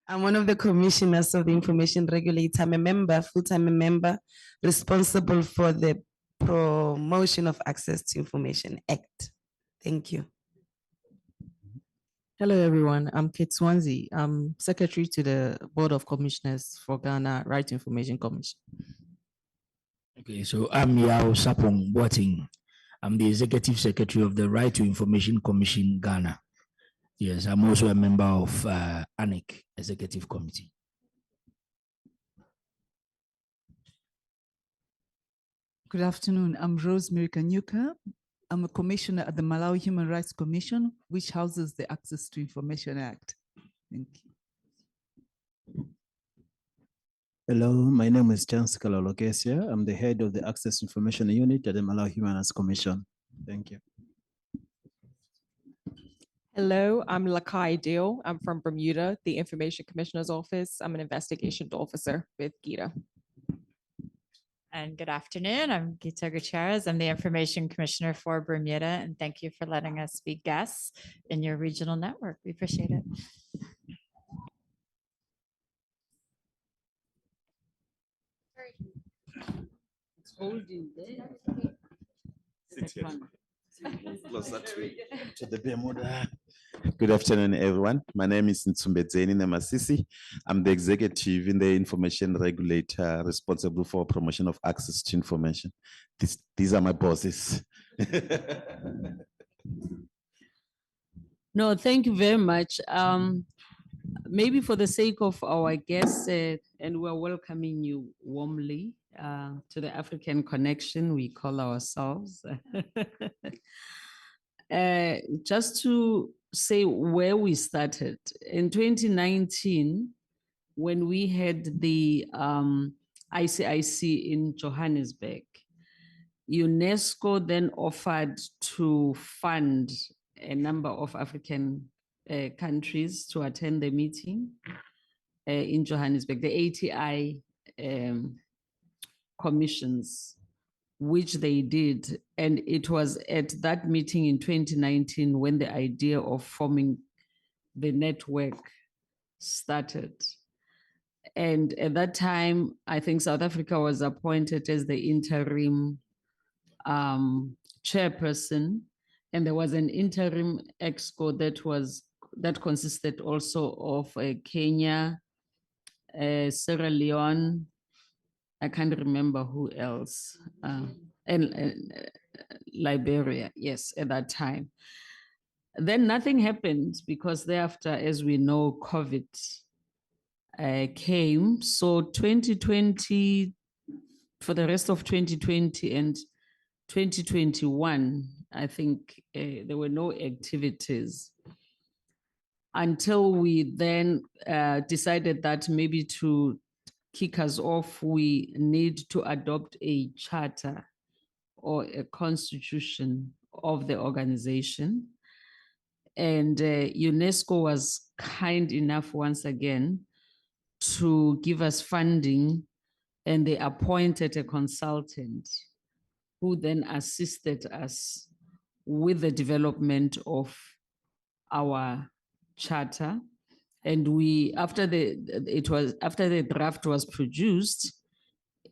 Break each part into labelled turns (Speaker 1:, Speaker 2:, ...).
Speaker 1: I'm one of the commissioners of the information regulator. I'm a member, full-time member, responsible for the Promotion of Access to Information Act. Thank you.
Speaker 2: Hello, everyone. I'm Kate Swansea. I'm Secretary to the Board of Commissioners for Ghana Right to Information Commission.
Speaker 3: Okay, so I'm Yao Sapong Boating. I'm the Executive Secretary of the Right to Information Commission, Ghana. Yes, I'm also a member of ANIC Executive Committee.
Speaker 4: Good afternoon. I'm Rosemary Kanyuka. I'm a commissioner at the Malawi Human Rights Commission, which houses the Access to Information Act. Thank you.
Speaker 5: Hello, my name is Chance Kalolokesia. I'm the head of the Access Information Unit at the Malawi Human Rights Commission. Thank you.
Speaker 6: Hello, I'm Lakai Deal. I'm from Bermuda, the Information Commissioner's Office. I'm an investigations officer with GITA.
Speaker 7: And good afternoon. I'm Gita Gutierrez. I'm the Information Commissioner for Bermuda, and thank you for letting us be guests in your regional network. We appreciate it.
Speaker 8: Closer to the Bermuda. Good afternoon, everyone. My name is Nsumbedzeni Nemasisi. I'm the executive in the information regulator responsible for promotion of access to information. These are my bosses.
Speaker 2: No, thank you very much. Maybe for the sake of our guests, and we're welcoming you warmly to the African Connection, we call ourselves. Just to say where we started, in 2019, when we had the ICIC in Johannesburg, UNESCO then offered to fund a number of African countries to attend the meeting in Johannesburg, the ATI commissions, which they did. And it was at that meeting in 2019 when the idea of forming the network started. And at that time, I think South Africa was appointed as the interim chairperson, and there was an interim exco that consisted also of Kenya, Sierra Leone, I can't remember who else, and Liberia, yes, at that time. Then nothing happened because thereafter, as we know, COVID came. So 2020, for the rest of 2020 and 2021, I think there were no activities until we then decided that maybe to kick us off, we need to adopt a charter or a constitution of the organization. And UNESCO was kind enough once again to give us funding, and they appointed a consultant who then assisted us with the development of our charter. And after the draft was produced,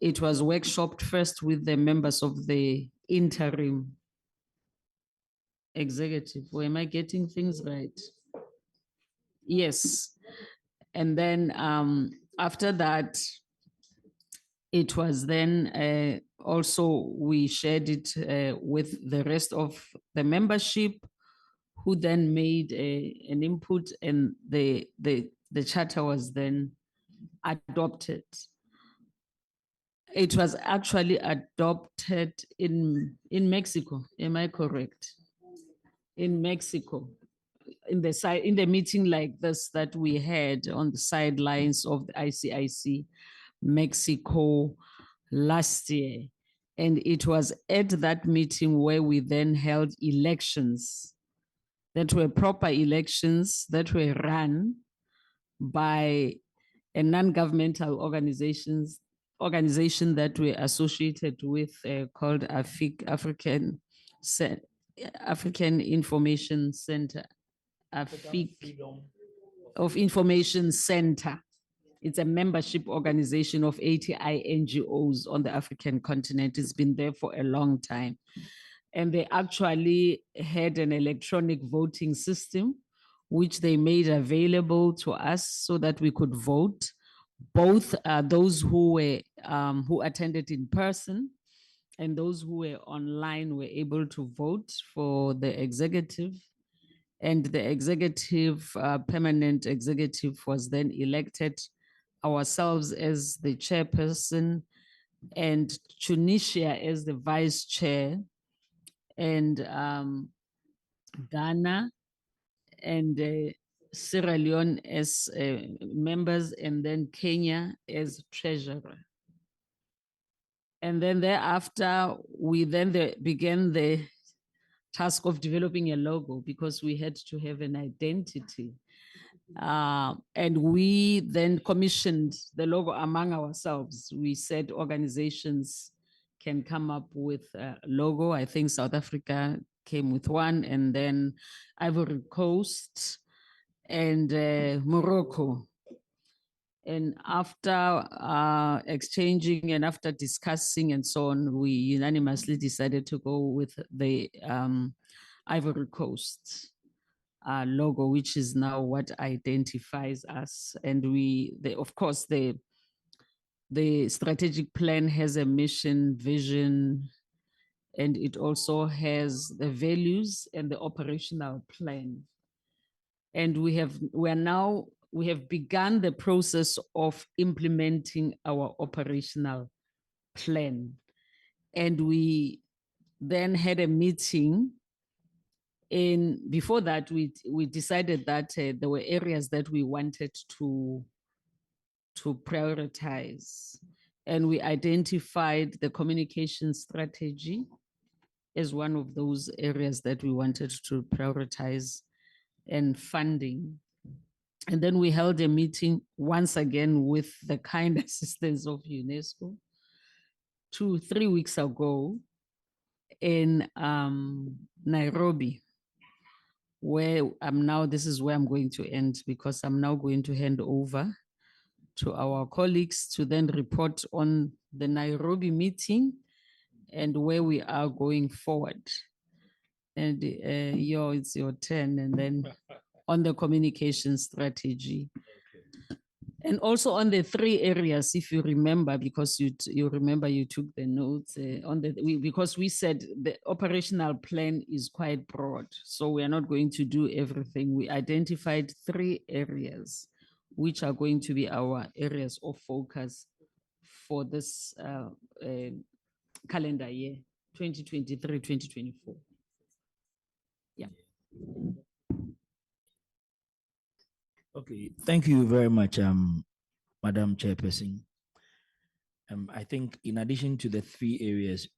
Speaker 2: it was workshopped first with the members of the interim executive. Or am I getting things right? Yes. And then after that, it was then also we shared it with the rest of the membership, who then made an input, and the charter was then adopted. It was actually adopted in Mexico. Am I correct? In Mexico, in the meeting like this that we had on the sidelines of the ICIC Mexico last year. And it was at that meeting where we then held elections that were proper elections that were run by a non-governmental organization that we're associated with called African Information Center, of Information Center. It's a membership organization of 80 NGOs on the African continent. It's been there for a long time. And they actually had an electronic voting system, which they made available to us so that we could vote. Both those who attended in person and those who were online were able to vote for the executive. And the executive, permanent executive, was then elected, ourselves as the chairperson and Tunisia as the vice chair, and Ghana and Sierra Leone as members, and then Kenya as treasurer. And then thereafter, we then began the task of developing a logo, because we had to have an identity. And we then commissioned the logo among ourselves. We said organizations can come up with a logo. I think South Africa came with one, and then Ivory Coast and Morocco. And after exchanging and after discussing and so on, we unanimously decided to go with the Ivory Coast logo, which is now what identifies us. And of course, the strategic plan has a mission, vision, and it also has the values and the operational plan. And we have begun the process of implementing our operational plan. And we then had a meeting. Before that, we decided that there were areas that we wanted to prioritize. And we identified the communication strategy as one of those areas that we wanted to prioritize, and funding. And then we held a meeting once again with the kind assistance of UNESCO 3 weeks ago in Nairobi, where this is where I'm going to end, because I'm now going to hand over to our colleagues to then report on the Nairobi meeting and where we are going forward. And it's your turn, and then on the communication strategy. Okay. And also on the 3 areas, if you remember, because you remember you took the notes because we said the operational plan is quite broad, so we are not going to do everything. We identified 3 areas which are going to be our areas of focus for this calendar year, 2023-2024. Yeah.
Speaker 3: Okay, thank you very much, Madam Chairperson. I think in addition to the 3 areas,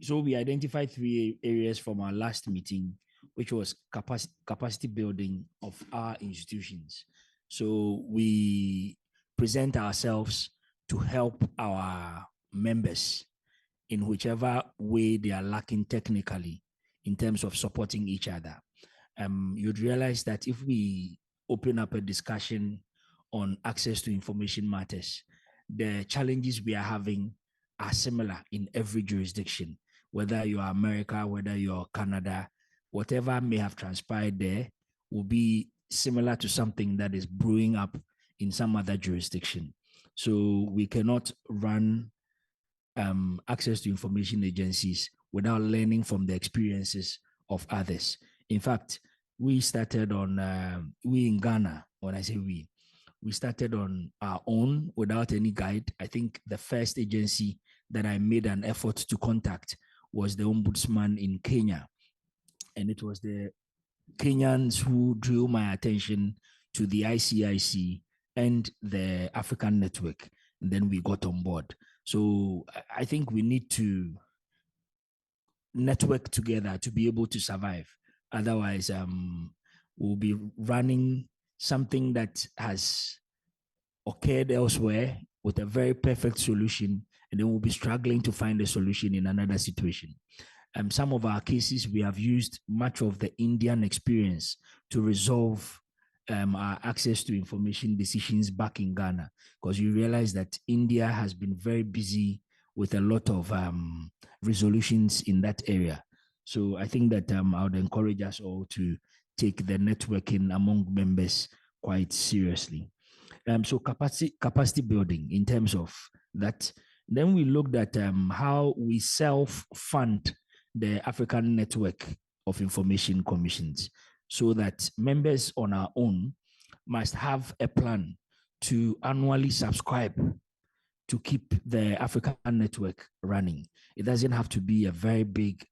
Speaker 3: so we identified 3 areas from our last meeting, which was capacity building of our institutions. So we present ourselves to help our members in whichever way they are lacking technically in terms of supporting each other. You'd realize that if we open up a discussion on access to information matters, the challenges we are having are similar in every jurisdiction, whether you are America, whether you're Canada, whatever may have transpired there will be similar to something that is brewing up in some other jurisdiction. So we cannot run access to information agencies without learning from the experiences of others. In fact, we started on, we in Ghana, when I say we started on our own without any guide. I think the first agency that I made an effort to contact was the Ombudsman in Kenya. And it was the Kenyans who drew my attention to the ICIC and the African network. And then we got on board. So I think we need to network together to be able to survive. Otherwise, we'll be running something that has occurred elsewhere with a very perfect solution, and then we'll be struggling to find a solution in another situation. Some of our cases, we have used much of the Indian experience to resolve our access to information decisions back in Ghana, because you realize that India has been very busy with a lot of resolutions in that area. So I think that I would encourage us all to take the networking among members quite seriously. So capacity building in terms of that. Then we looked at how we self-fund the African Network of Information Commissions, so that members on our own must have a plan to annually subscribe to keep the African network running. It doesn't have to be a very big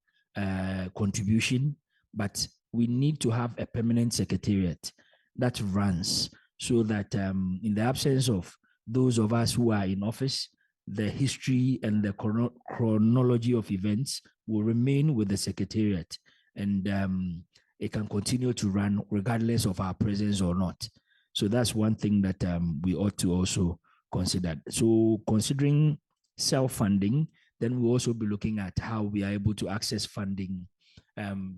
Speaker 3: contribution, but we need to have a permanent secretariat that runs, so that in the absence of those of us who are in office, the history and the chronology of events will remain with the secretariat, and it can continue to run regardless of our presence or not. So that's one thing that we ought to also consider. So considering self-funding, then we'll also be looking at how we are able to access funding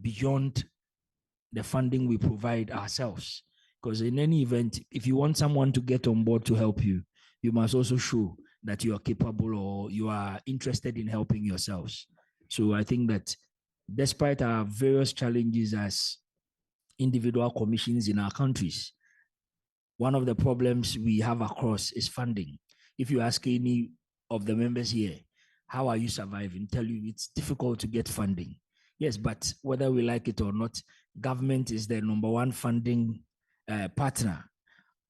Speaker 3: beyond the funding we provide ourselves. Because in any event, if you want someone to get on board to help you, you must also show that you are capable or you are interested in helping yourselves. So I think that despite our various challenges as individual commissions in our countries, one of the problems we have across is funding. If you ask any of the members here, how are you surviving? Tell you it's difficult to get funding. Yes, but whether we like it or not, government is the number one funding partner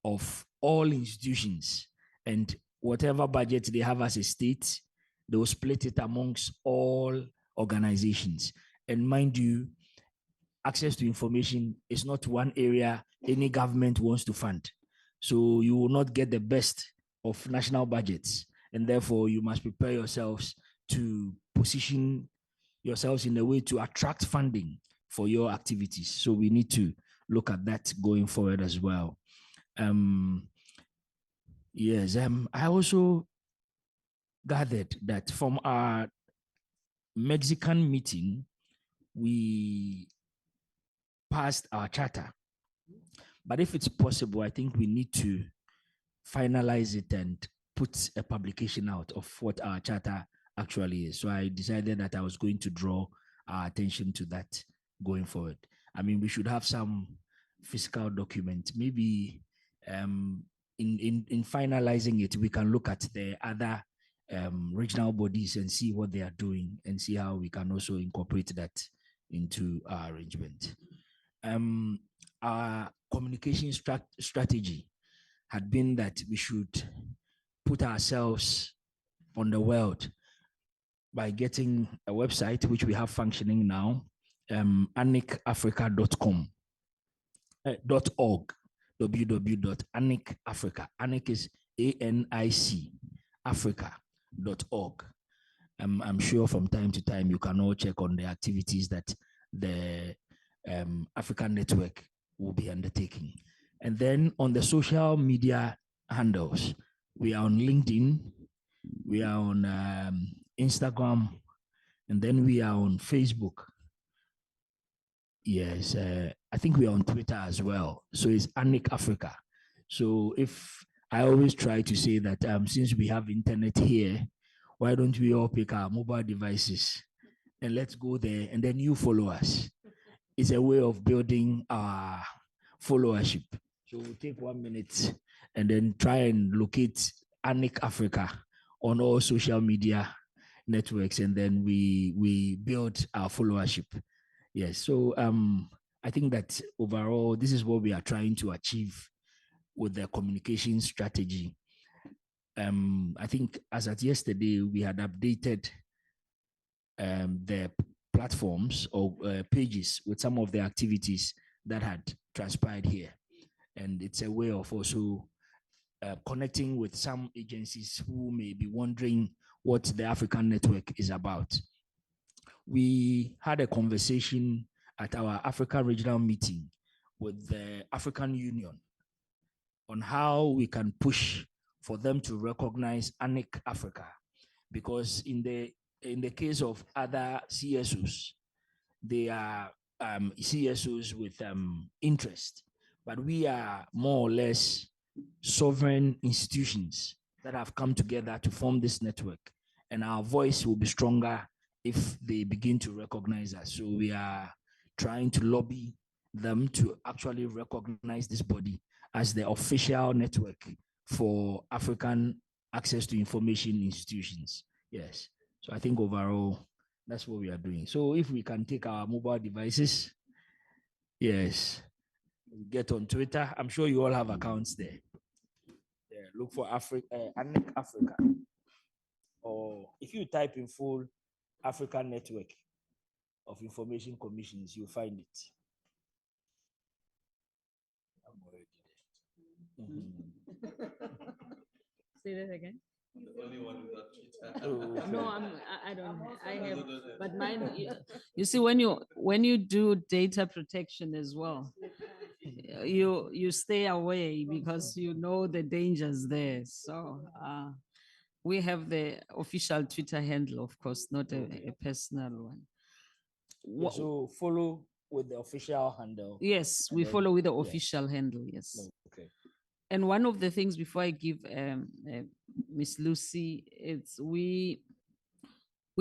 Speaker 3: of all institutions, and whatever budget they have as a state, they will split it amongst all organizations. And mind you, access to information is not one area any government wants to fund. So you will not get the best of national budgets, and therefore you must prepare yourselves to position yourselves in a way to attract funding for your activities. So we need to look at that going forward as well. Yes, I also gathered that from our Mexican meeting, we passed our charter. But if it's possible, I think we need to finalize it and put a publication out of what our charter actually is. So I decided that I was going to draw our attention to that going forward. I mean, we should have some physical document. Maybe in finalizing it, we can look at the other regional bodies and see what they are doing and see how we can also incorporate that into our arrangement. Our communication strategy had been that we should put ourselves on the world by getting a website, which we have functioning now, anicafrica.com, .org, www.anicafrica. ANIC is ANIC, Africa.org. I'm sure from time to time you can all check on the activities that the African Network will be undertaking. And then on the social media handles, we are on LinkedIn, we are on Instagram, and then we are on Facebook. Yes, I think we are on Twitter as well. So it's ANIC Africa. So if I always try to say that since we have internet here, why don't we all pick our mobile devices and let's go there, and then you follow us. It's a way of building our followership. So we'll take 1 minute and then try and locate ANIC Africa on all social media networks, and then we build our followership. Yes, so I think that overall, this is what we are trying to achieve with the communication strategy. I think as at yesterday, we had updated the platforms or pages with some of the activities that had transpired here. And it's a way of also connecting with some agencies who may be wondering what the African Network is about. We had a conversation at our Africa regional meeting with the African Union on how we can push for them to recognize ANIC Africa, because in the case of other CSOs, they are CSOs with interest, but we are more or less sovereign institutions that have come together to form this network. And our voice will be stronger if they begin to recognize us. So we are trying to lobby them to actually recognize this body as the official network for African access to information institutions. Yes. So I think overall, that's what we are doing. So if we can take our mobile devices, yes, get on Twitter. I'm sure you all have accounts there. Yeah, look for ANIC Africa. Or if you type in full African Network of Information Commissions, you'll find it. I'm already there.
Speaker 2: Say that again.
Speaker 8: The only one without Twitter.
Speaker 3: Oh,
Speaker 2: No,
Speaker 3: okay.
Speaker 2: I don't. I have, but mine. You see, when you do data protection as well, you stay away because you know the dangers there. So we have the official Twitter handle, of course, not a personal one.
Speaker 3: Yeah, so follow with the official handle.
Speaker 2: Yes, we
Speaker 3: then-
Speaker 2: follow with the
Speaker 3: yeah.
Speaker 2: official handle. Yes.
Speaker 3: No, okay.
Speaker 2: And one of the things before I give Miss Lucy, it's we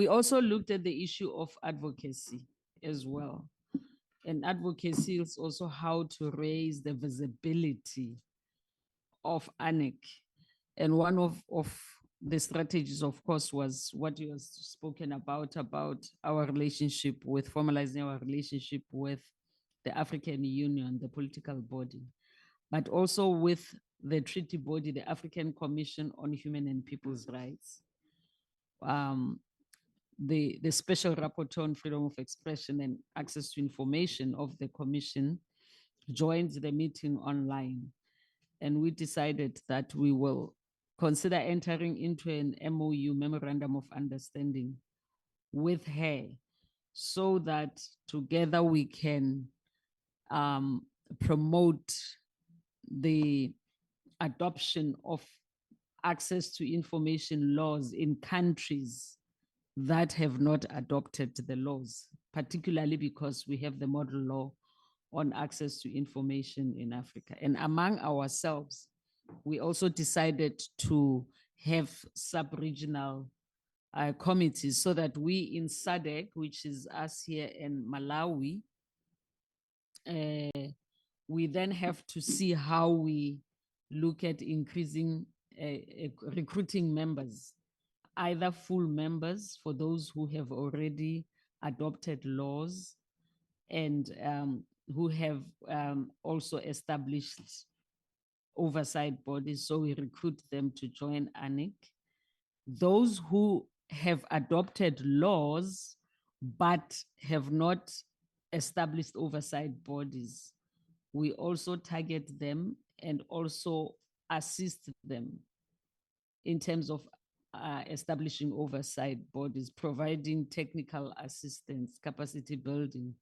Speaker 2: also looked at the issue of advocacy as well. And advocacy is also how to raise the visibility of ANIC. And one of the strategies, of course, was what you have spoken about our relationship with formalizing our relationship with the African Union, the political body, but also with the treaty body, the African Commission on Human and People's Rights. The special rapporteur on freedom of expression and access to information of the commission joined the meeting online. And we decided that we will consider entering into an MOU, memorandum of understanding, with her so that together we can promote the adoption of access to information laws in countries that have not adopted the laws, particularly because we have the model law on access to information in Africa. And among ourselves, we also decided to have sub-regional committees so that we in SADC, which is us here in Malawi, we then have to see how we look at increasing recruiting members, either full members for those who have already adopted laws and who have also established oversight bodies. So we recruit them to join ANIC. Those who have adopted laws but have not established oversight bodies, we also target them and also assist them in terms of establishing oversight bodies, providing technical assistance, capacity building.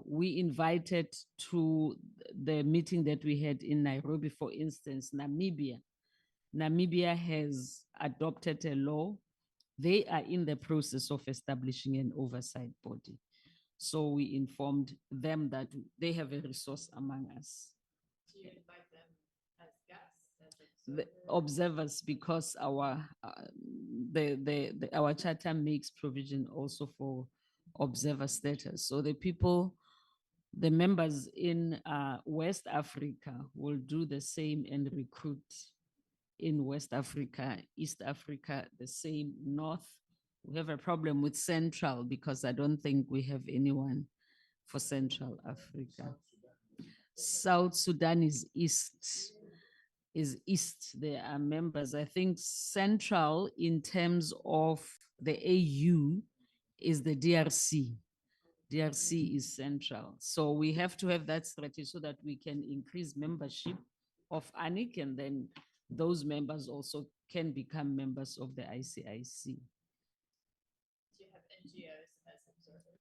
Speaker 2: We invited to the meeting that we had in Nairobi, for instance, Namibia. Namibia has adopted a law. They are in the process of establishing an oversight body. So we informed them that they have a resource among us.
Speaker 7: Do you invite them as guests?
Speaker 2: The observers, because our our charter makes provision also for observer status. So the people, the members in West Africa will do the same and recruit in West Africa, East Africa, the same. North, we have a problem with Central because I don't think we have anyone for Central Africa. South Sudan is East. There are members. I think Central in terms of the AU is the DRC. DRC is Central. So we have to have that strategy so that we can increase membership of ANIC, and then those members also can become members of the ICIC.
Speaker 7: Do you have NGOs as observers?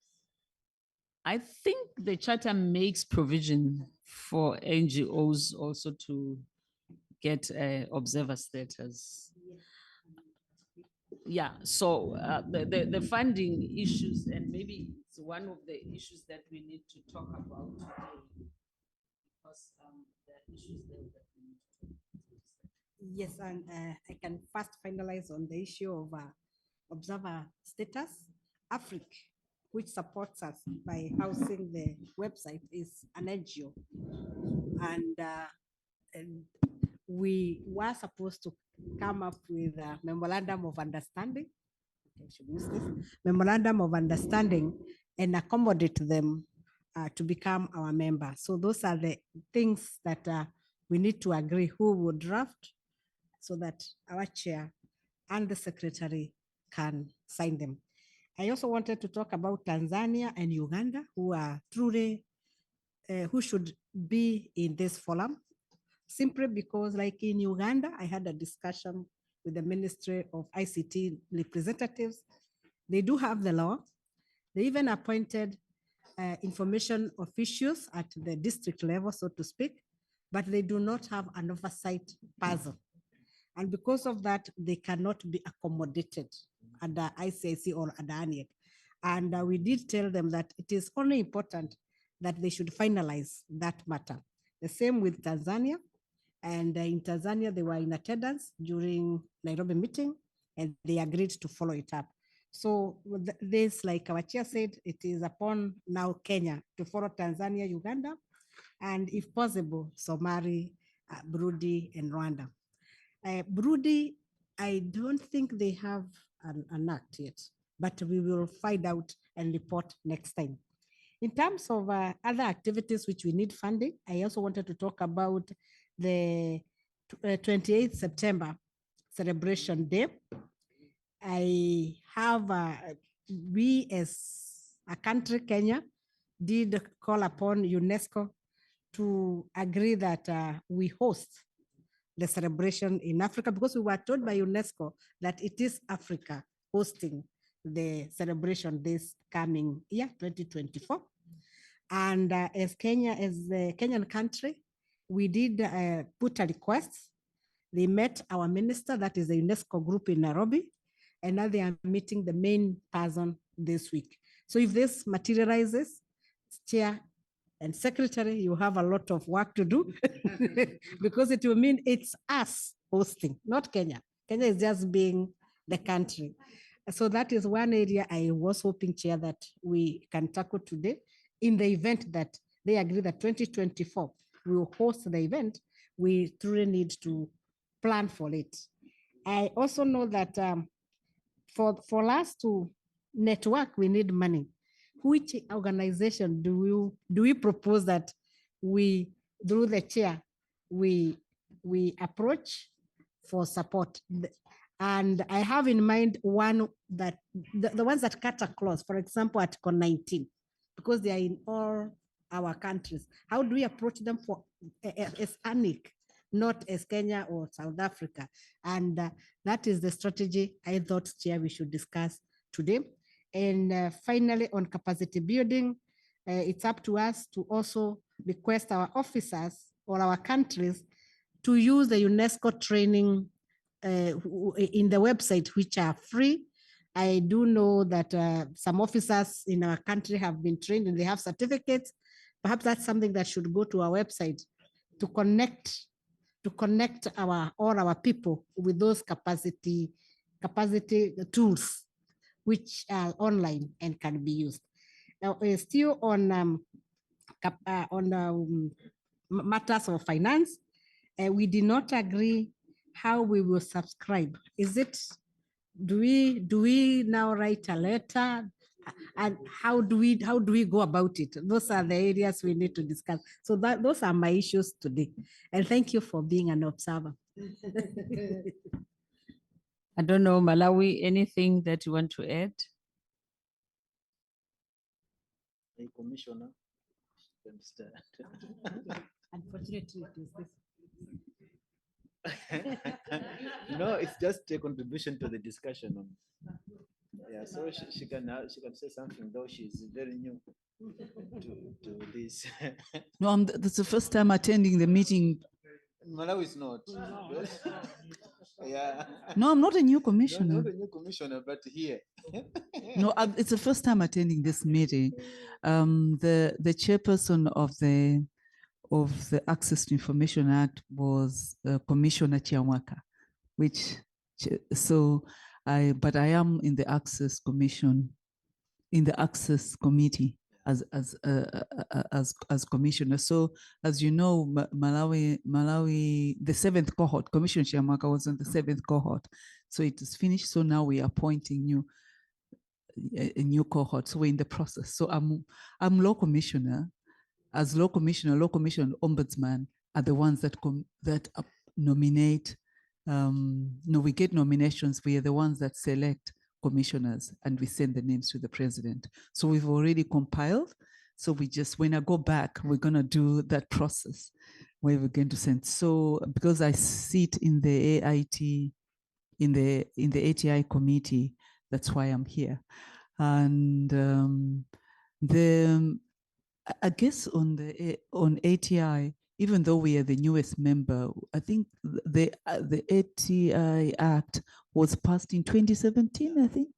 Speaker 2: I think the charter makes provision for NGOs also to get observer status. Yeah, so the funding issues, and maybe it's one of the issues that we need to talk about today.
Speaker 9: Yes, and I can first finalize on the issue of observer status. Africa, which supports us by housing the website, is an NGO. And we were supposed to come up with a memorandum of understanding. Okay, I should use this memorandum of understanding and accommodate them to become our member. So those are the things that we need to agree who would draft so that our chair and the secretary can sign them. I also wanted to talk about Tanzania and Uganda, who are truly, who should be in this forum, simply because like in Uganda, I had a discussion with the Ministry of ICT representatives. They do have the law. They even appointed information officials at the district level, so to speak, but they do not have an oversight person. And because of that, they cannot be accommodated under ICIC or under ANIC. And we did tell them that it is only important that they should finalize that matter. The same with Tanzania. And in Tanzania, they were in attendance during Nairobi meeting, and they agreed to follow it up. So with this, like our chair said, it is upon now Kenya to follow Tanzania, Uganda, and if possible, Somali, Burundi, and Rwanda. Burundi, I don't think they have an act yet, but we will find out and report next time. In terms of other activities which we need funding, I also wanted to talk about the 28th September celebration day. I have, we as a country, Kenya, did call upon UNESCO to agree that we host the celebration in Africa, because we were told by UNESCO that it is Africa hosting the celebration this coming year, 2024. And as Kenya, as the Kenyan country, we did put a request. They met our minister, that is the UNESCO group in Nairobi, and now they are meeting the main person this week. So if this materializes, chair and secretary, you have a lot of work to do because it will mean it's us hosting, not Kenya. Kenya is just being the country. So that is one area I was hoping, Chair, that we can tackle today in the event that they agree that 2024 we will host the event. We truly need to plan for it. I also know that for us to network, we need money. Which organization do we propose that we, through the chair, we approach for support? And I have in mind one that the ones that cut across, for example, Article 19, because they are in all our countries. How do we approach them for as ANIC, not as Kenya or South Africa? And that is the strategy I thought, Chair, we should discuss today. And finally, on capacity building, it's up to us to also request our officers or our countries to use the UNESCO training in the website, which are free. I do know that some officers in our country have been trained and they have certificates. Perhaps that's something that should go to our website to connect all our people with those capacity tools, which are online and can be used. Now, still on matters of finance, we did not agree how we will subscribe. Is it, do we now write a letter? And how do we go about it? Those are the areas we need to discuss. So those are my issues today. And thank you for being an observer.
Speaker 2: I don't know, Malawi, anything that you want to add?
Speaker 5: Hey, Commissioner,
Speaker 9: Unfortunately, it is this.
Speaker 5: no, it's just a contribution to the discussion. Yeah, so she can say something, though she's very new to this.
Speaker 4: No, that's the first time attending the meeting.
Speaker 5: Malawi is not. Yeah.
Speaker 4: No, I'm not a new commissioner.
Speaker 5: Not a new commissioner, but here.
Speaker 4: No, it's the first time attending this meeting. The chairperson of the of the Access to Information Act was Commissioner Chiamwaka, but I am in the Access Commission, in the Access Committee as commissioner. So as you know, Malawi, the 7th cohort, Commissioner Chiamwaka was on the 7th cohort. So it is finished. So now we are appointing a new cohort. So we're in the process. So I'm law commissioner. As law commissioner, and ombudsman are the ones that nominate. No, we get nominations. We are the ones that select commissioners and we send the names to the president. So we've already compiled. So when I go back, we're gonna do that process where we're going to send. So because I sit in the AIT, in the ATI committee, that's why I'm here. And I guess on ATI, even though we are the newest member, I think the ATI Act was passed in 2017, I think,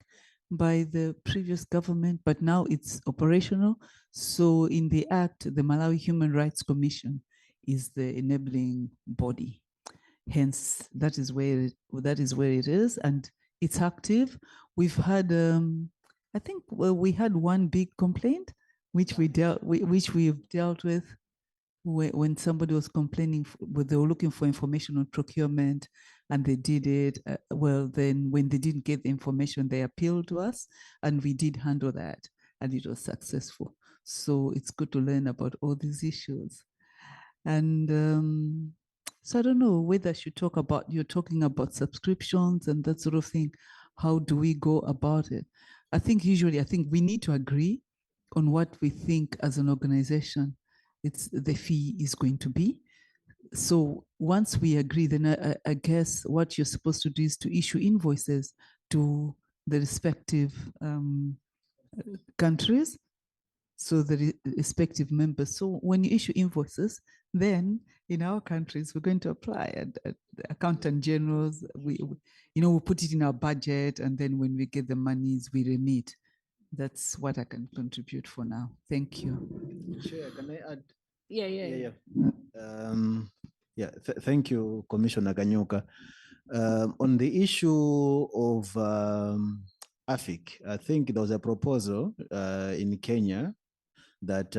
Speaker 4: by the previous government, but now it's operational. So in the Act, the Malawi Human Rights Commission is the enabling body. Hence, that is where it is, and it's active. We've had, I think, we had one big complaint, which we've dealt with when somebody was complaining, they were looking for information on procurement and they did it. Well, then when they didn't get the information, they appealed to us and we did handle that and it was successful. So it's good to learn about all these issues. And so I don't know whether I should talk about, you're talking about subscriptions and that sort of thing. How do we go about it? I think we need to agree on what we think as an organization the fee is going to be. So once we agree, then I guess what you're supposed to do is to issue invoices to the respective countries, so the respective members. So when you issue invoices, then in our countries, we're going to apply at the accountant generals. We put it in our budget, and then when we get the monies, we remit. That's what I can contribute for now. Thank you.
Speaker 5: Chair, can I add?
Speaker 2: Yeah.
Speaker 5: Thank you, Commissioner Kanyuka. On the issue of AFIC, I think there was a proposal in Kenya that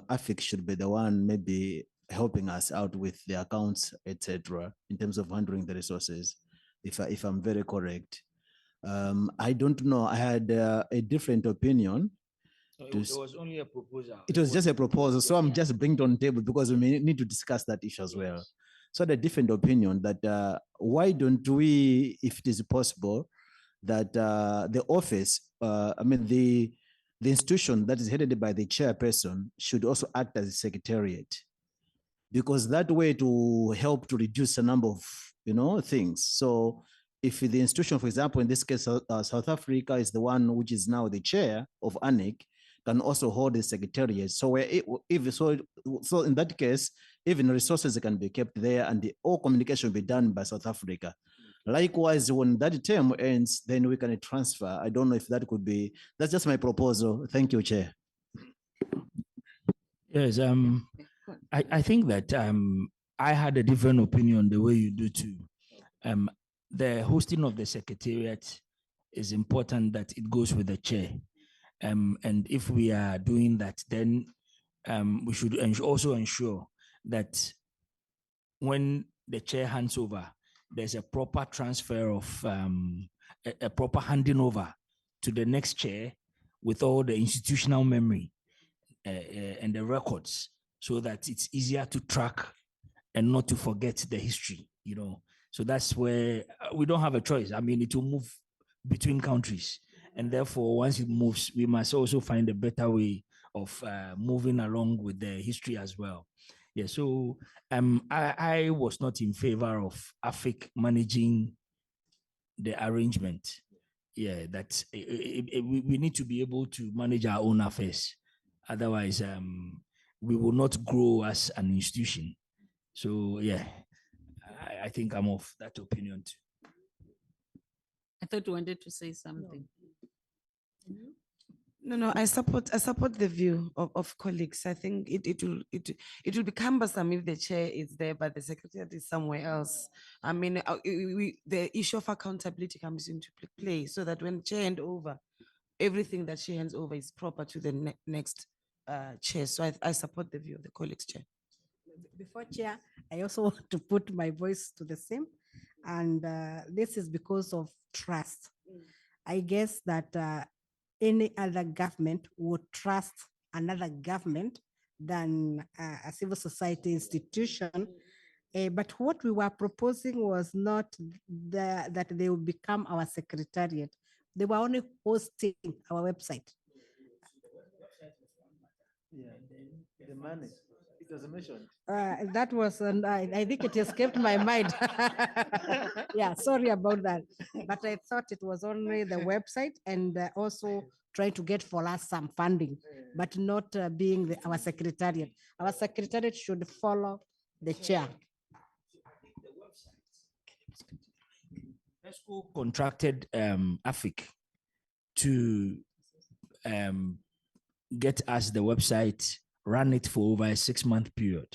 Speaker 5: AFIC should be the one maybe helping us out with the accounts, etc., in terms of handling the resources, if I'm very correct. I don't know. I had a different opinion.
Speaker 3: It was only a proposal.
Speaker 5: It was just a proposal. So I'm just bringing it on the table because we may need to discuss that issue as well. So the different opinion that why don't we, if it is possible, that the office, the institution that is headed by the chairperson should also act as a secretariat, because that way to help to reduce the number of things. So if the institution, for example, in this case, South Africa is the one which is now the chair of ANIC, can also hold the secretariat. So so in that case, even resources can be kept there and all communication will be done by South Africa. Likewise, when that term ends, then we can transfer. I don't know if that could be, that's just my proposal. Thank you, Chair.
Speaker 3: Yes, I think that I had a different opinion the way you do too. The hosting of the secretariat is important that it goes with the chair. And if we are doing that, then we should also ensure that when the chair hands over, there's a proper transfer of a proper handing over to the next chair with all the institutional memory and the records, so that it's easier to track and not to forget the history, So that's where we don't have a choice. I mean, it will move between countries. And therefore, once it moves, we must also find a better way of moving along with the history as well. Yeah, so I was not in favor of AFIC managing the arrangement. Yeah, that we need to be able to manage our own affairs. Otherwise, we will not grow as an institution. So yeah, I think I'm of that opinion too.
Speaker 2: I thought you wanted to say something.
Speaker 1: No, I support the view of colleagues. I think it will be cumbersome if the chair is there, but the secretariat is somewhere else. I mean, the issue of accountability comes into play so that when chair hand over, everything that she hands over is proper to the next chair. So I support the view of the colleagues chair.
Speaker 9: Before chair, I also want to put my voice to the same. And this is because of trust. I guess that any other government would trust another government than a civil society institution. But what we were proposing was not that they will become our secretariat. They were only hosting our website.
Speaker 5: The money, it was mentioned.
Speaker 9: That was, I think it escaped my mind. Yeah, sorry about that. But I thought it was only the website and also trying to get for us some funding, but not being our secretariat. Our secretariat should follow the chair.
Speaker 3: ESCO contracted AFIC to get us the website, run it for over a 6-month period.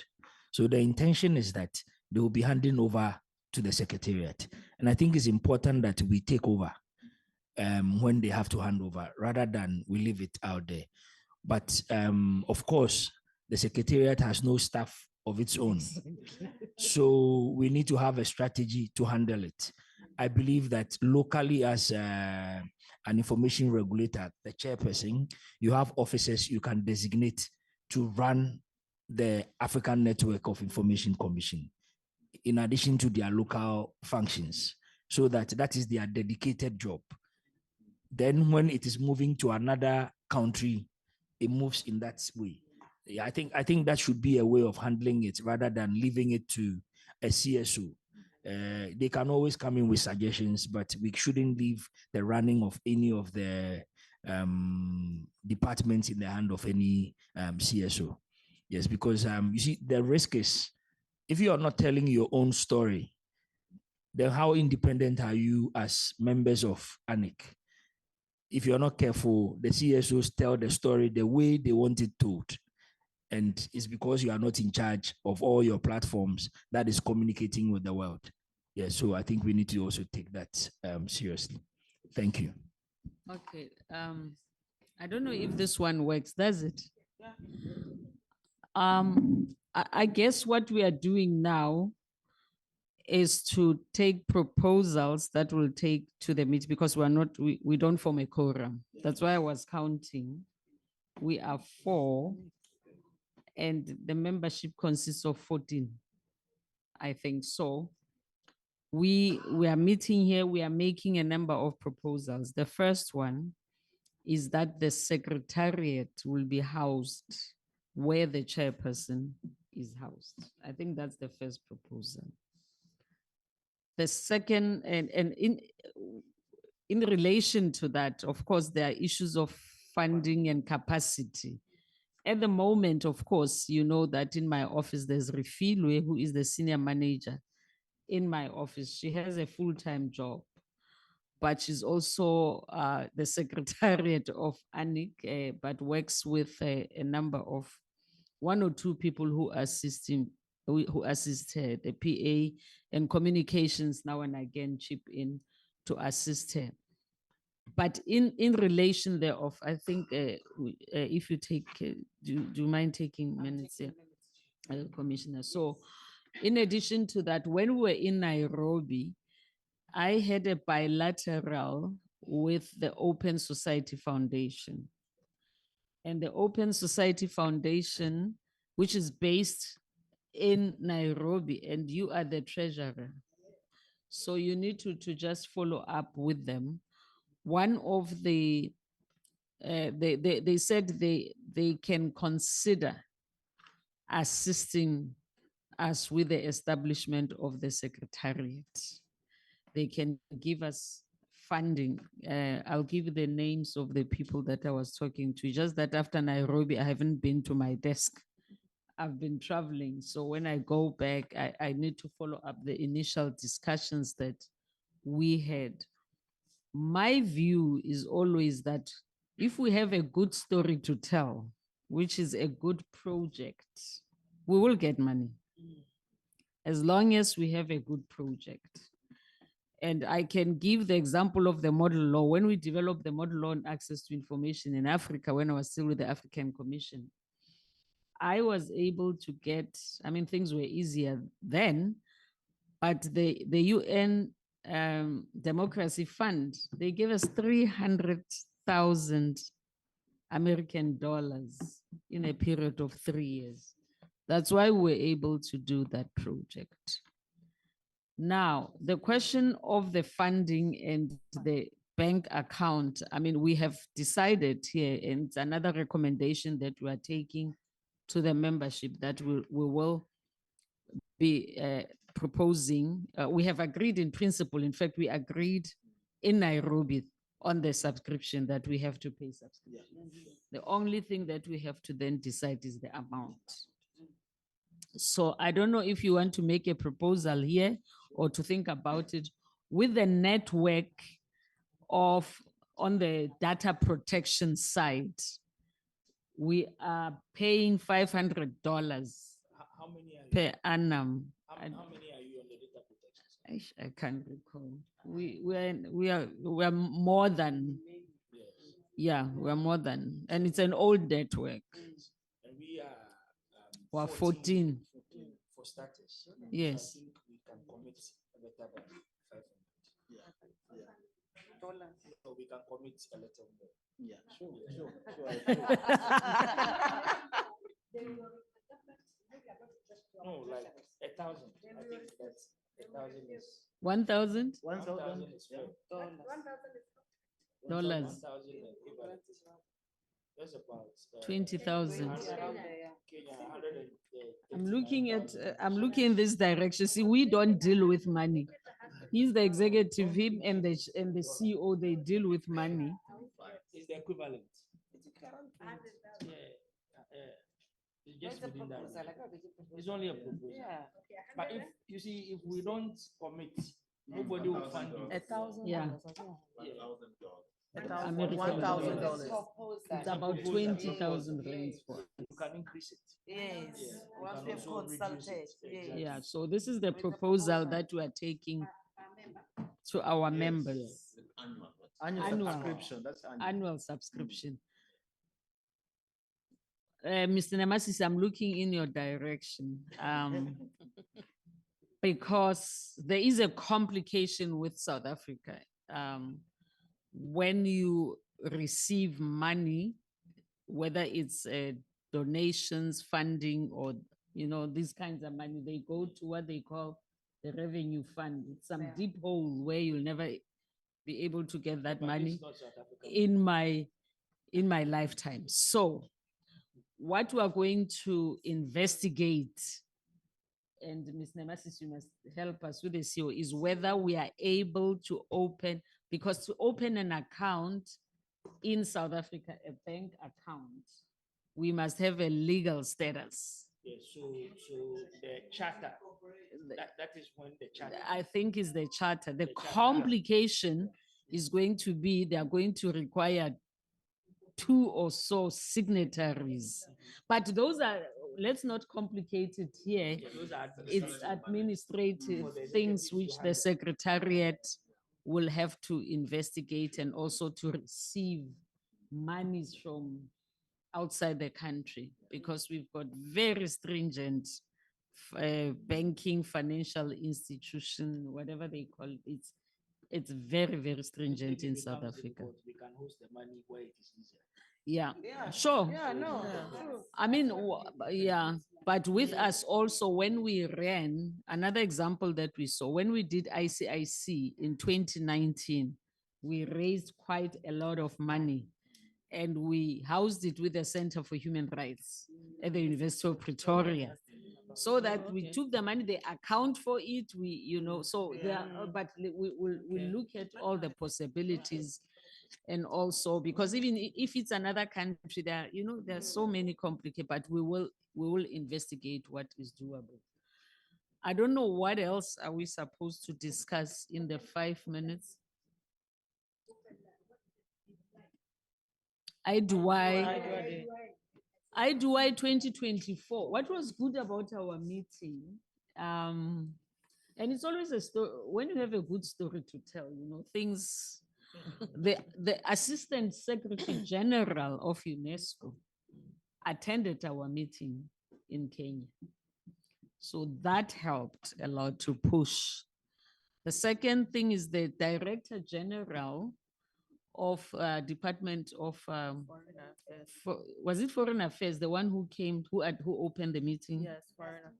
Speaker 3: So the intention is that they will be handing over to the secretariat. And I think it's important that we take over when they have to hand over rather than we leave it out there. But of course, the secretariat has no staff of its own. So we need to have a strategy to handle it. I believe that locally as an information regulator, the chairperson, you have officers you can designate to run the African Network of Information Commission, in addition to their local functions, so that is their dedicated job. Then when it is moving to another country, it moves in that way. Yeah, I think that should be a way of handling it rather than leaving it to a CSO. They can always come in with suggestions, but we shouldn't leave the running of any of the departments in the hand of any CSO. Yes, because you see, the risk is if you are not telling your own story, then how independent are you as members of ANIC? If you're not careful, the CSOs tell the story the way they want it told. And it's because you are not in charge of all your platforms that is communicating with the world. Yeah, so I think we need to also take that seriously. Thank you.
Speaker 2: Okay. I don't know if this one works, does it? Yeah. I guess what we are doing now is to take proposals that will take to the meeting because we don't form a quorum. That's why I was counting. We are 4 and the membership consists of 14. I think so. We are meeting here, we are making a number of proposals. The first one is that the secretariat will be housed where the chairperson is housed. I think that's the first proposal. The second, and in relation to that, of course, there are issues of funding and capacity. At the moment, of course, you know that in my office, there's Refilwe, who is the senior manager in my office. She has a full-time job, but she's also the secretariat of ANIC, but works with a number of 1 or 2 people who assist her, the PA and communications now and again chip in to assist her. But in relation thereof, I think if you take, do you mind taking minutes here, Commissioner? So in addition to that, when we were in Nairobi, I had a bilateral with the Open Society Foundation. And the Open Society Foundation, which is based in Nairobi, and you are the treasurer. So you need to just follow up with them. One of they said they can consider assisting us with the establishment of the secretariat. They can give us funding. I'll give you the names of the people that I was talking to. Just that after Nairobi, I haven't been to my desk. I've been traveling. So when I go back, I need to follow up the initial discussions that we had. My view is always that if we have a good story to tell, which is a good project, we will get money. As long as we have a good project. And I can give the example of the model law. When we developed the model law on access to information in Africa, when I was still with the African Commission, I was able to get, I mean, things were easier then, but the UN Democracy Fund, they gave us 300,000 American dollars in a period of 3 years. That's why we were able to do that project. Now, the question of the funding and the bank account, I mean, we have decided here, and it's another recommendation that we are taking to the membership that we will be proposing. We have agreed in principle. In fact, we agreed in Nairobi on the subscription that we have to pay subscription. The only thing that we have to then decide is the amount. So I don't know if you want to make a proposal here or to think about it with the network of on the data protection side. We are paying $500 per annum.
Speaker 3: How many are you on the data protection side?
Speaker 2: I can't recall. We are more than, yeah, we are more than, and it's an old network.
Speaker 3: And we are
Speaker 2: We're 14.
Speaker 3: for starters.
Speaker 2: Yes.
Speaker 3: I think we can commit a better than 500. Yeah. So we can commit a little more.
Speaker 5: Yeah, sure.
Speaker 3: No, like 1,000. I think that's 1,000 is
Speaker 2: 1,000
Speaker 3: 1,000 is fair.
Speaker 2: dollars,
Speaker 3: 1,000 equivalent. That's about
Speaker 2: 20,000.
Speaker 3: 100 Kenya, 100 and,
Speaker 2: I'm looking in this direction. See, we don't deal with money. He's the executive, him and the CEO, they deal with money.
Speaker 3: is the equivalent. Yeah. It's just within that. It's only a proposal. But if you see, if we don't commit, nobody will fund it.
Speaker 2: Yeah. American
Speaker 1: $1,000.
Speaker 2: dollars. It's about 20,000 rands for.
Speaker 3: You can increase it.
Speaker 1: Yes,
Speaker 3: Yeah, we
Speaker 1: once
Speaker 3: can
Speaker 1: we have
Speaker 3: also reduce it.
Speaker 1: consulted,
Speaker 3: Exactly.
Speaker 2: Yeah, so this is the proposal that we are taking to our members.
Speaker 5: Annual
Speaker 2: Annual.
Speaker 5: subscription, that's annual.
Speaker 2: Annual subscription. Mr. Namasis, I'm looking in your direction. Because there is a complication with South Africa. When you receive money, whether it's donations, funding, or these kinds of money, they go to what they call the revenue fund. It's some deep hole where you'll never be able to get that
Speaker 3: But
Speaker 2: money
Speaker 3: it's not South Africa.
Speaker 2: in my lifetime. So what we are going to investigate, and Ms. Nemasis, you must help us with the CEO, is whether we are able to open, because to open an account in South Africa, a bank account, we must have a legal status.
Speaker 3: Yeah, so the charter, that is when the charter.
Speaker 2: I think is the charter. The
Speaker 3: The charter.
Speaker 2: complication is going to be, they are going to require 2 or so signatories. But those are, let's not complicate it here.
Speaker 3: Yeah, those are
Speaker 2: It's administrative
Speaker 3: For the
Speaker 2: things
Speaker 3: executive to
Speaker 2: which the
Speaker 3: handle.
Speaker 2: secretariat will have to investigate, and also to receive monies from outside the country, because we've got very stringent banking, financial institution, whatever they call it. It's very, very stringent in South Africa.
Speaker 3: We can host the money where it is easier.
Speaker 2: Yeah, sure.
Speaker 1: Yeah, no, true.
Speaker 2: I mean, yeah, but with us also, when we ran, another example that we saw, when we did ICIC in 2019, we raised quite a lot of money, and we housed it with the Center for Human Rights at the University of Pretoria. So that we took the money, they account for it, so there, but we look at all the possibilities. And also, because even if it's another country, there are so many complicated, but we will investigate what is doable. I don't know what else are we supposed to discuss in the 5 minutes. I 2024. What was good about our meeting? And it's always a story when you have a good story to tell, things. The Assistant Secretary General of UNESCO attended our meeting in Kenya. So that helped a lot to push. The second thing is the Director General of Department of was it Foreign Affairs, the one who came, who opened the meeting?
Speaker 6: Yes, foreign.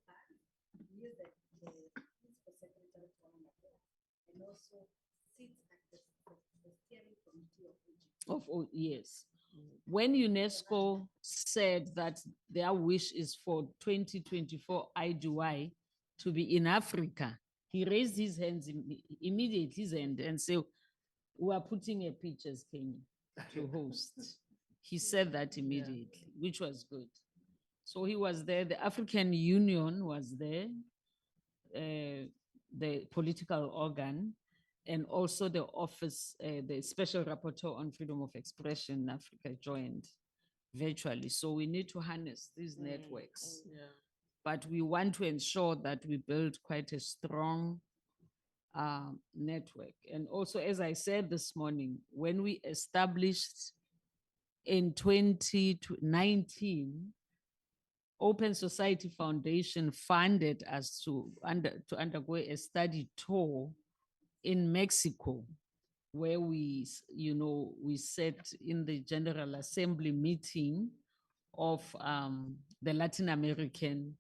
Speaker 2: Yes. When UNESCO said that their wish is for 2024 IDY to be in Africa, he raised his hands immediately, his hand, and said, "We are putting a pitch as Kenya to host." He said that immediately, which was good. So he was there. The African Union was there, the political organ, and also the office, the Special Rapporteur on Freedom of Expression in Africa joined virtually. So we need to harness these networks. But we want to ensure that we build quite a strong network. And also, as I said this morning, when we established in 2019, Open Society Foundation funded us to undergo a study tour in Mexico, where we sat in the General Assembly meeting of the Latin American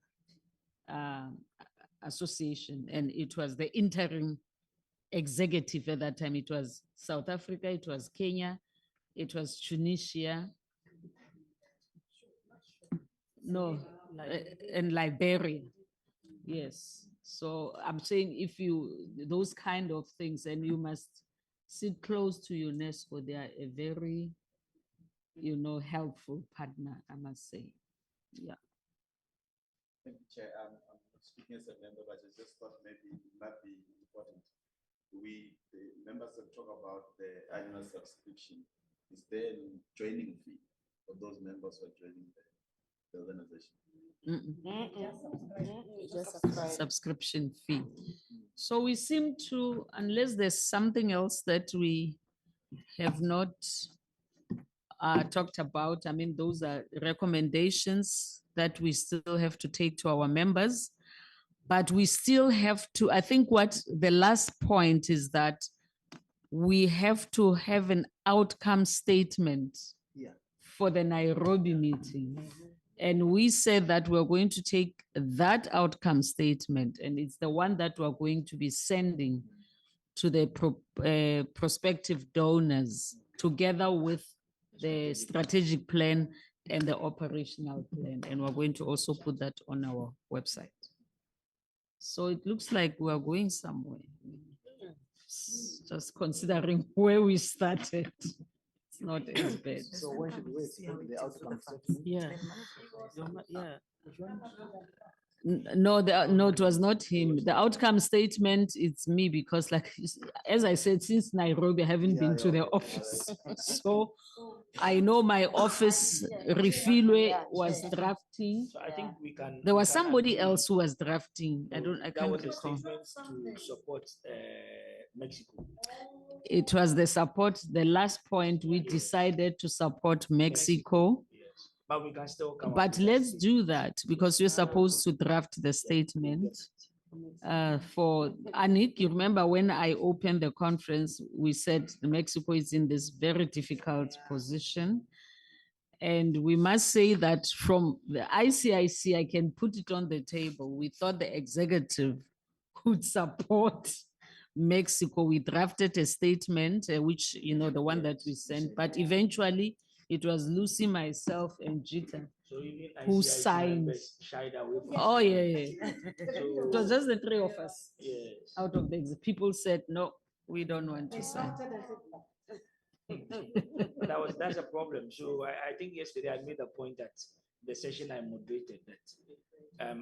Speaker 2: Association, and it was the interim executive at that time. It was South Africa, it was Kenya, it was Tunisia, and Liberia. Yes. So I'm saying those kind of things, and you must sit close to UNESCO. They are a very, helpful partner, I must say. Yeah.
Speaker 8: Thank you, Chair. I'm speaking as a member, but I just thought maybe it might be important. The members that talk about the annual subscription. Is there a joining fee for those members who are joining the organization?
Speaker 2: Subscription fee. So we seem to, unless there's something else that we have not talked about, I mean, those are recommendations that we still have to take to our members. But we still have to, I think what the last point is that we have to have an outcome statement for the Nairobi meeting. And we said that we're going to take that outcome statement, and it's the one that we're going to be sending to the prospective donors together with the strategic plan and the operational plan. And we're going to also put that on our website. So it looks like we're going somewhere. Just considering where we started. It's not as bad.
Speaker 5: So when should we expect the outcome statement?
Speaker 2: Yeah. No, it was not him. The outcome statement, it's me, because as I said, since Nairobi, I haven't been to the office. So I know my office, Refilwe, was drafting.
Speaker 3: So I think we can.
Speaker 2: There was somebody else who was drafting. I
Speaker 3: That
Speaker 2: can't
Speaker 3: was a
Speaker 2: recall.
Speaker 3: statement to support Mexico.
Speaker 2: It was the support, the last point we decided to support Mexico.
Speaker 3: Yes. But we can still come.
Speaker 2: But let's do that, because we're supposed to draft the statement for ANIC. You remember when I opened the conference, we said Mexico is in this very difficult position. And we must say that from the ICIC, I can put it on the table. We thought the executive would support Mexico. We drafted a statement, which, the one that we sent, but eventually it was Lucy, myself, and Jita
Speaker 3: So even
Speaker 2: who
Speaker 3: ICIC
Speaker 2: signed.
Speaker 3: members shied away from
Speaker 2: Oh, yeah.
Speaker 3: So,
Speaker 2: It was just the three of us.
Speaker 3: yes.
Speaker 2: Out of the people said, no, we don't want to sign.
Speaker 3: That's a problem. So I think yesterday I made a point that the session I moderated that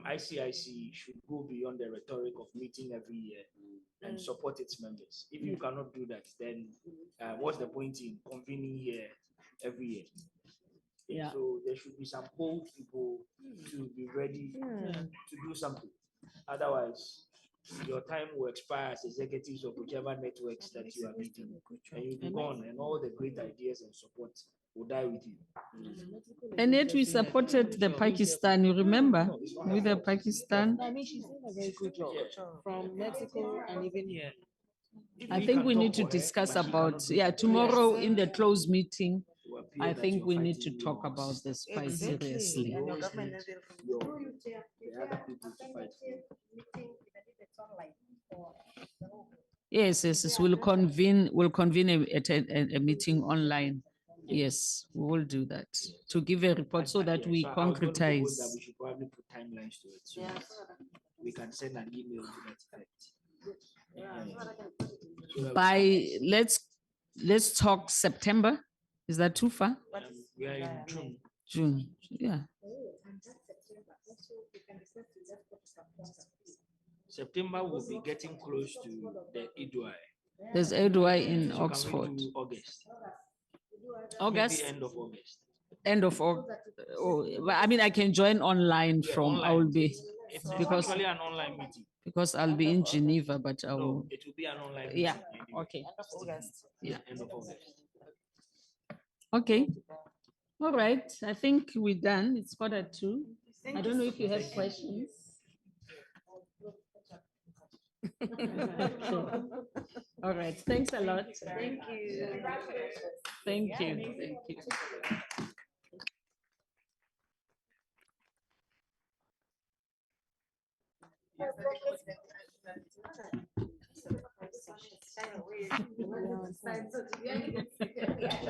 Speaker 3: ICIC should go beyond the rhetoric of meeting every year and support its members. If you cannot do that, then what's the point in convening here every year?
Speaker 2: Yeah.
Speaker 3: So there should be some bold people to be ready to do something. Otherwise, your time will expire as executives of whichever networks that you are meeting, and you'll be gone, and all the great ideas and support will die with you.
Speaker 2: And yet we supported the Pakistan, you remember, with the Pakistan?
Speaker 9: I mean, she's doing a very good job from Mexico and even here.
Speaker 2: I think we need to discuss about, tomorrow in the closed meeting, I think we need to talk about this quite seriously.
Speaker 1: And your government and
Speaker 2: Yes, we'll convene a meeting online. Yes, we will do that to give a report so that we
Speaker 3: So I was gonna propose that
Speaker 2: concretize.
Speaker 3: we should probably put timelines to it, so that we can send an email to that effect. So that
Speaker 2: Let's talk September. Is that too far?
Speaker 3: we are in June.
Speaker 2: June, yeah.
Speaker 3: September will be getting close to the Idui.
Speaker 2: There's Edwai in
Speaker 3: So can we
Speaker 2: Oxford.
Speaker 3: do August?
Speaker 2: August,
Speaker 3: Maybe end of August.
Speaker 2: end of August. Oh, but I mean, I can join online
Speaker 3: Yeah,
Speaker 2: from, I
Speaker 3: online.
Speaker 2: will be,
Speaker 3: It's
Speaker 2: because-
Speaker 3: actually an online meeting.
Speaker 2: because I'll be in Geneva, but I
Speaker 3: No,
Speaker 2: will,
Speaker 3: it will be an online meeting.
Speaker 2: yeah,
Speaker 3: anyway.
Speaker 2: okay.
Speaker 3: Yeah, end of August.
Speaker 2: Okay. All right, I think we're done. It's 2:45. I don't know if you have questions. All right, thanks a lot. Thank you. Thank you. Thank you.